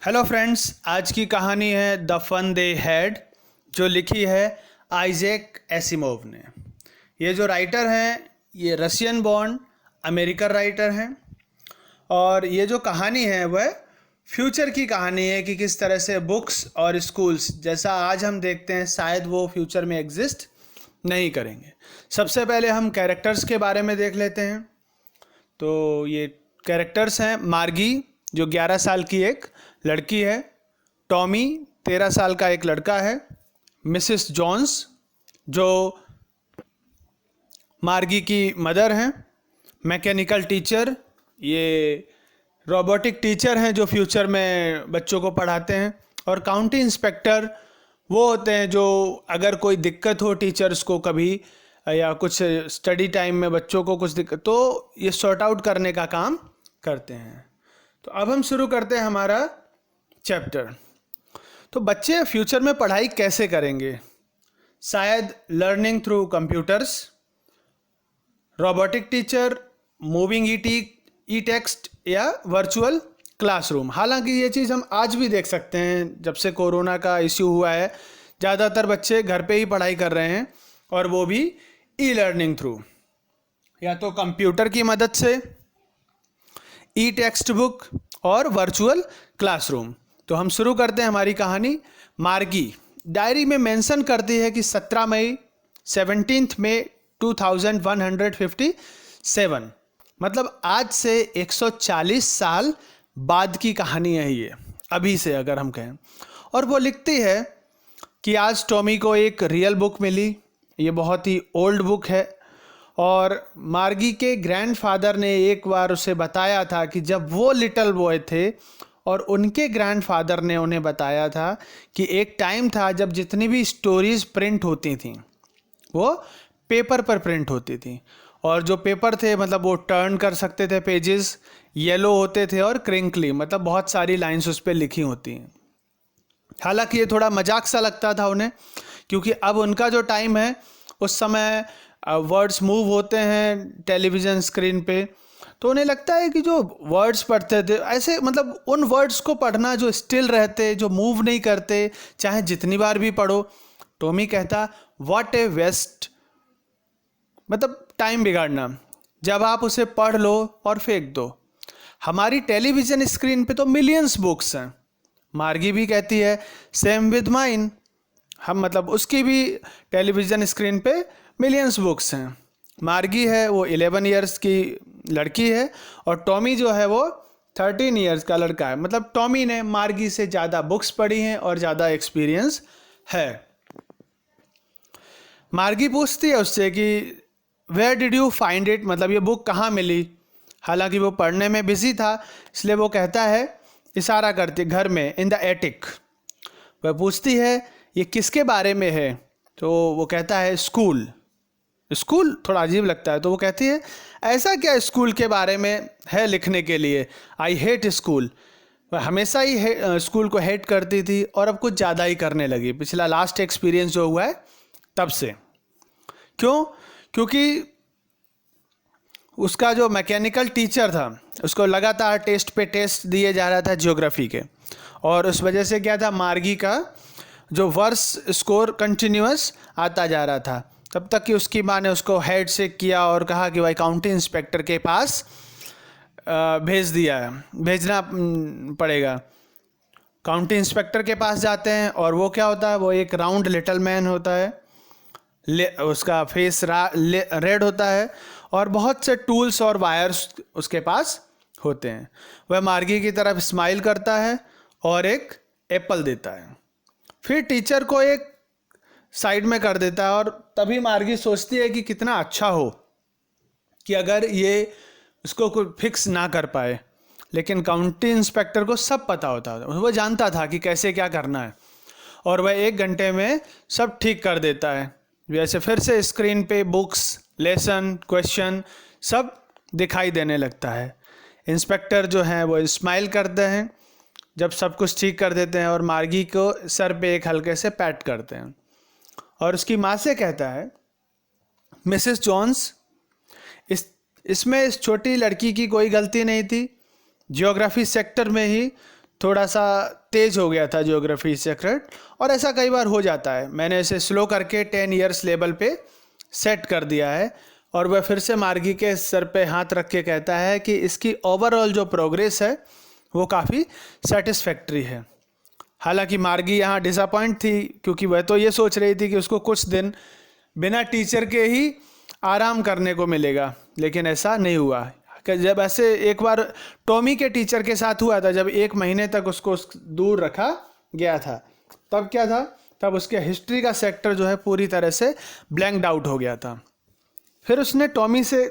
Hello friends, आज की कहानी है द फन दे हैड, जो लिखी है आइजैक एसिमोव ने। ये जो राइटर हैं ये रशियन बॉर्न अमेरिकन राइटर हैं और ये जो कहानी है वह फ्यूचर की कहानी है कि किस तरह से बुक्स और स्कूल्स जैसा आज हम देखते हैं शायद वो फ्यूचर में एग्जिस्ट नहीं करेंगे। सबसे पहले हम कैरेक्टर्स के बारे में देख लेते हैं। तो ये कैरेक्टर्स हैं मार्गी जो 11 साल की एक लड़की है, टॉमी 13 साल का एक लड़का है, मिसेस जॉन्स जो मार्गी की मदर हैं, मैकेनिकल टीचर ये रोबोटिक टीचर हैं जो फ्यूचर में बच्चों को पढ़ाते हैं, और काउंटी इंस्पेक्टर वो होते हैं जो अगर कोई दिक्कत हो टीचर्स को कभी या कुछ स्टडी टाइम में बच्चों को कुछ दिक्कत तो ये सॉर्ट आउट करने का काम करते हैं। तो अब हम शुरू करते हैं हमारा चैप्टर। तो बच्चे फ्यूचर में पढ़ाई कैसे करेंगे? शायद learning through computers, robotic teacher, moving e text या वर्चुअल क्लासरूम। हालांकि ये चीज़ हम आज भी देख सकते हैं, जब से कोरोना का इश्यू हुआ है ज़्यादातर बच्चे घर पे ही पढ़ाई कर रहे हैं और वो भी ई लर्निंग थ्रू, या तो कंप्यूटर की मदद से, ई टेक्स्ट बुक और वर्चुअल क्लासरूम। तो हम शुरू करते हैं हमारी कहानी। मार्गी डायरी में मेंशन करती है कि 17 मई 2157, मतलब आज से 140 साल बाद की कहानी है ये, अभी से अगर हम कहें। और वो लिखती है कि आज टॉमी को एक रियल बुक मिली, ये बहुत ही ओल्ड बुक है, और मार्गी के ग्रैंडफादर ने एक बार उसे बताया था कि जब वो लिटिल बॉय थे और उनके ग्रैंडफादर ने उन्हें बताया था कि एक टाइम था जब जितनी भी स्टोरीज प्रिंट होती थी वो पेपर पर प्रिंट होती थी, और जो पेपर थे मतलब वो टर्न कर सकते थे, पेजेस येलो होते थे और क्रिंकली, मतलब बहुत सारी लाइंस उस पर लिखी होती हैं। हालांकि ये थोड़ा मजाक सा लगता था उन्हें, क्योंकि अब उनका जो टाइम है उस समय वर्ड्स मूव होते हैं टेलीविज़न स्क्रीन पे, तो उन्हें लगता है कि जो वर्ड्स पढ़ते थे ऐसे, मतलब उन वर्ड्स को पढ़ना जो स्टिल रहते, जो मूव नहीं करते, चाहे जितनी बार भी पढ़ो। टॉमी कहता व्हाट ए वेस्ट, मतलब टाइम बिगाड़ना, जब आप उसे पढ़ लो और फेंक दो। हमारी टेलीविज़न स्क्रीन पे तो मिलियंस बुक्स हैं। मार्गी भी कहती है सेम विद माइन, हम मतलब उसकी भी टेलीविज़न स्क्रीन पे मिलियंस बुक्स हैं। मार्गी है वो 11 इयर्स की लड़की है और टॉमी जो है वो 13 इयर्स का लड़का है। मतलब टॉमी ने मार्गी से ज़्यादा बुक्स पढ़ी हैं और ज़्यादा एक्सपीरियंस है। मार्गी पूछती है उससे कि where did you find it, मतलब ये बुक कहाँ मिली। हालांकि वो पढ़ने में बिजी था, इसलिए वो कहता है, इशारा करती घर में, इन द एटिक। वह पूछती है ये किसके बारे में है, तो वो कहता है स्कूल। स्कूल थोड़ा अजीब लगता है, तो वो कहती है ऐसा क्या स्कूल के बारे में है लिखने के लिए, आई हेट स्कूल। वह हमेशा ही स्कूल को हेट करती थी और अब कुछ ज़्यादा ही करने लगी, पिछला लास्ट एक्सपीरियंस जो हुआ है तब से। क्यों? क्योंकि उसका जो मैकेनिकल टीचर था उसको लगातार टेस्ट पे टेस्ट दिए जा रहा था ज्योग्राफी के, और उस वजह से क्या था, मार्गी का जो वर्स स्कोर कंटिन्यूअस आता जा रहा था, तब तक कि उसकी माँ ने उसको हेड से किया और कहा कि भाई काउंटी इंस्पेक्टर के पास भेजना पड़ेगा। काउंटी इंस्पेक्टर के पास जाते हैं और वो क्या होता है, वो एक राउंड लिटिल मैन होता है, उसका फेस रेड होता है और बहुत से टूल्स और वायर्स उसके पास होते हैं। वह मार्गी की तरफ स्माइल करता है और एक एप्पल देता है, फिर टीचर को एक साइड में कर देता है। और तभी मार्गी सोचती है कि कितना अच्छा हो कि अगर ये उसको कोई फिक्स ना कर पाए, लेकिन काउंटी इंस्पेक्टर को सब पता होता था, वो जानता था कि कैसे क्या करना है, और वह 1 घंटे में सब ठीक कर देता है। वैसे फिर से स्क्रीन पे बुक्स, लेसन, क्वेश्चन सब दिखाई देने लगता है। इंस्पेक्टर जो हैं वो स्माइल करते हैं जब सब कुछ ठीक कर देते हैं और मार्गी को सर पे एक हल्के से पैट करते हैं, और उसकी माँ से कहता है मिसेस जॉन्स, इसमें इस छोटी लड़की की कोई गलती नहीं थी, जियोग्राफी सेक्टर में ही थोड़ा सा तेज हो गया था ज्योग्राफी सेक्रेट, और ऐसा कई बार हो जाता है। मैंने इसे स्लो करके 10 इयर्स लेवल पे सेट कर दिया है, और वह फिर से मार्गी के सर पे हाथ रख के कहता है कि इसकी ओवरऑल जो प्रोग्रेस है वो काफ़ी सेटिस्फैक्ट्री है। हालांकि मार्गी यहाँ डिसअपॉइंट थी, क्योंकि वह तो ये सोच रही थी कि उसको कुछ दिन बिना टीचर के ही आराम करने को मिलेगा, लेकिन ऐसा नहीं हुआ। कि जब ऐसे एक बार टॉमी के टीचर के साथ हुआ था, जब 1 महीने तक उसको दूर रखा गया था, तब क्या था, तब उसके हिस्ट्री का सेक्टर जो है पूरी तरह से ब्लैंक्ड आउट हो गया था। फिर उसने टॉमी से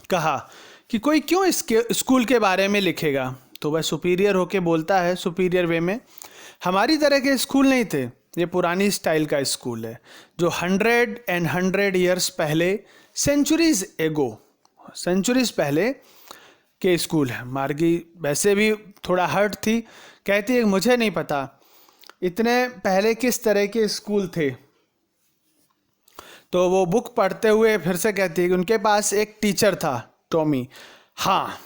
कहा कि कोई क्यों इसके स्कूल के बारे में लिखेगा, तो वह सुपीरियर होके बोलता है, सुपीरियर वे में, हमारी तरह के स्कूल नहीं थे, ये पुरानी स्टाइल का स्कूल है जो 100 ईयर्स पहले, सेंचुरीज पहले के स्कूल है। मार्गी वैसे भी थोड़ा हर्ट थी, कहती है मुझे नहीं पता इतने पहले किस तरह के स्कूल थे। तो वो बुक पढ़ते हुए फिर से कहती है कि उनके पास एक टीचर था, टॉमी। हाँ,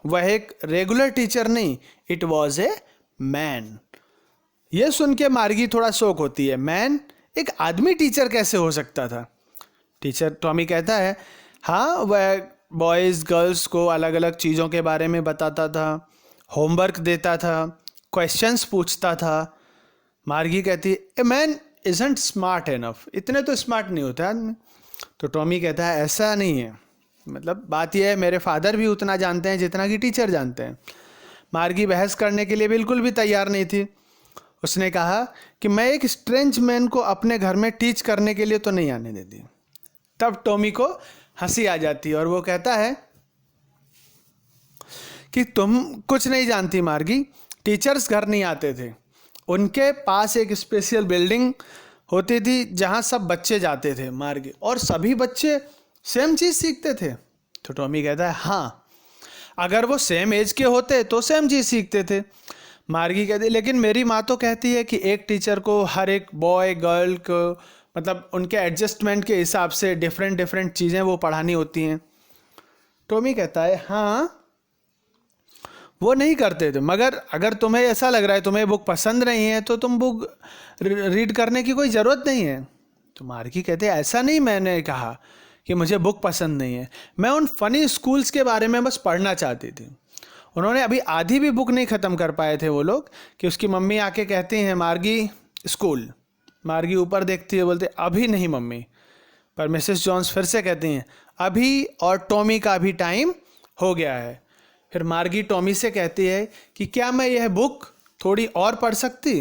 वह एक रेगुलर टीचर नहीं, इट वॉज ए मैन। ये सुन के मार्गी थोड़ा शौक होती है, मैन, एक आदमी टीचर कैसे हो सकता था। टीचर, टॉमी कहता है, हाँ, वह बॉयज़ गर्ल्स को अलग अलग चीज़ों के बारे में बताता था, होमवर्क देता था, क्वेश्चंस पूछता था। मार्गी कहती है, a man isn't smart enough, इतने तो स्मार्ट नहीं होते आदमी। तो टॉमी कहता है, ऐसा नहीं है, मतलब बात यह है, मेरे फादर भी उतना जानते हैं जितना कि टीचर जानते हैं। मार्गी बहस करने के लिए बिल्कुल भी तैयार नहीं थी। उसने कहा कि मैं एक स्ट्रेंज मैन को अपने घर में टीच करने के लिए तो नहीं आने देती। तब टॉमी को हंसी आ जाती है और वो कहता है कि तुम कुछ नहीं जानती मार्गी, टीचर्स घर नहीं आते थे, उनके पास एक स्पेशल बिल्डिंग होती थी जहाँ सब बच्चे जाते थे मार्गी, और सभी बच्चे सेम चीज़ सीखते थे। तो टॉमी कहता है, हाँ, अगर वो सेम एज के होते तो सेम चीज़ सीखते थे। मार्गी कहती है, लेकिन मेरी माँ तो कहती है कि एक टीचर को हर एक बॉय गर्ल को, मतलब उनके एडजस्टमेंट के हिसाब से डिफरेंट चीज़ें वो पढ़ानी होती हैं। टॉमी कहता है, हाँ, वो नहीं करते थे, मगर अगर तुम्हें ऐसा लग रहा है तुम्हें बुक पसंद नहीं है तो तुम बुक रीड करने की कोई ज़रूरत नहीं है। तो मार्गी कहते हैं, ऐसा नहीं मैंने कहा कि मुझे बुक पसंद नहीं है, मैं उन फ़नी स्कूल्स के बारे में बस पढ़ना चाहती थी। उन्होंने अभी आधी भी बुक नहीं ख़त्म कर पाए थे वो लोग कि उसकी मम्मी आके कहती हैं, मार्गी स्कूल। मार्गी ऊपर देखती है, बोलते अभी नहीं मम्मी। पर मिसेस जॉन्स फिर से कहती हैं, अभी, और टॉमी का भी टाइम हो गया है। फिर मार्गी टॉमी से कहती है कि क्या मैं यह बुक थोड़ी और पढ़ सकती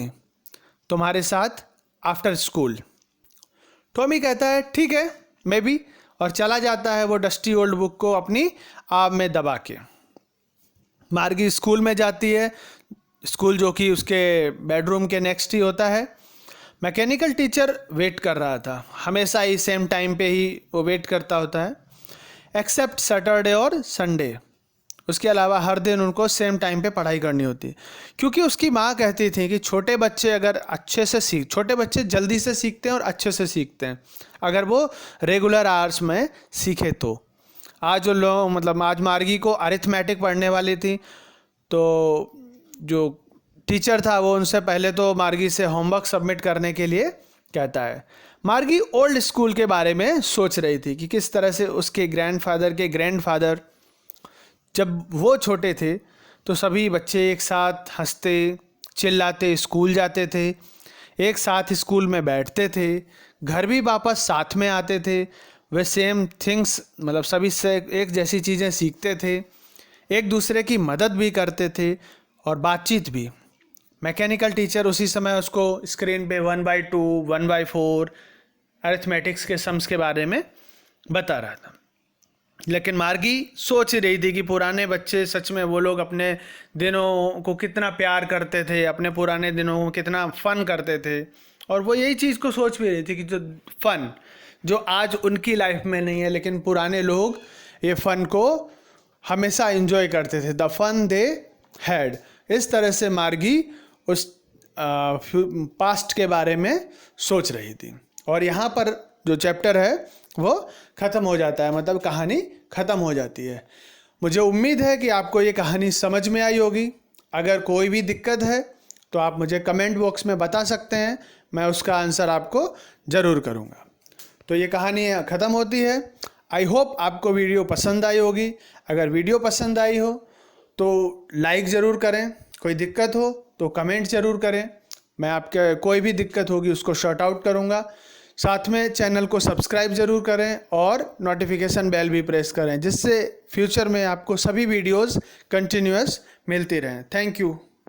तुम्हारे साथ आफ्टर स्कूल। टॉमी कहता है, ठीक है, मैं भी, और चला जाता है वो डस्टी ओल्ड बुक को अपनी आब में दबा के। मार्गी स्कूल में जाती है, स्कूल जो कि उसके बेडरूम के नेक्स्ट ही होता है। मैकेनिकल टीचर वेट कर रहा था, हमेशा ही सेम टाइम पे ही वो वेट करता होता है, एक्सेप्ट सैटरडे और संडे। उसके अलावा हर दिन उनको सेम टाइम पे पढ़ाई करनी होती है, क्योंकि उसकी माँ कहती थी कि छोटे बच्चे अगर अच्छे से छोटे बच्चे जल्दी से सीखते हैं और अच्छे से सीखते हैं अगर वो रेगुलर आवर्स में सीखे तो। आज लोग, मतलब आज मार्गी को अरिथमेटिक पढ़ने वाली थी, तो जो टीचर था वो उनसे पहले तो मार्गी से होमवर्क सबमिट करने के लिए कहता है। मार्गी ओल्ड स्कूल के बारे में सोच रही थी कि किस तरह से उसके ग्रैंडफादर जब वो छोटे थे तो सभी बच्चे एक साथ हंसते चिल्लाते स्कूल जाते थे, एक साथ स्कूल में बैठते थे, घर भी वापस साथ में आते थे, वे सेम थिंग्स, मतलब सभी से एक जैसी चीज़ें सीखते थे, एक दूसरे की मदद भी करते थे और बातचीत भी। मैकेनिकल टीचर उसी समय उसको स्क्रीन पे 1/2, 1/4 अरिथमेटिक्स के सम्स के बारे में बता रहा था। लेकिन मार्गी सोच ही रही थी कि पुराने बच्चे सच में वो लोग अपने दिनों को कितना प्यार करते थे, अपने पुराने दिनों को कितना फ़न करते थे, और वो यही चीज़ को सोच भी रही थी कि जो फ़न जो आज उनकी लाइफ में नहीं है, लेकिन पुराने लोग ये फ़न को हमेशा एंजॉय करते थे, द फन दे हैड। इस तरह से मार्गी उस पास्ट के बारे में सोच रही थी। और यहाँ पर जो चैप्टर है वो ख़त्म हो जाता है, मतलब कहानी ख़त्म हो जाती है। मुझे उम्मीद है कि आपको ये कहानी समझ में आई होगी। अगर कोई भी दिक्कत है तो आप मुझे कमेंट बॉक्स में बता सकते हैं, मैं उसका आंसर आपको ज़रूर करूँगा। तो ये कहानी ख़त्म होती है। आई होप आपको वीडियो पसंद आई होगी। अगर वीडियो पसंद आई हो तो लाइक ज़रूर करें, कोई दिक्कत हो तो कमेंट ज़रूर करें, मैं आपके कोई भी दिक्कत होगी उसको शॉर्ट आउट करूँगा। साथ में चैनल को सब्सक्राइब ज़रूर करें और नोटिफिकेशन बेल भी प्रेस करें, जिससे फ्यूचर में आपको सभी वीडियोस कंटिन्यूअस मिलती रहें। Thank you.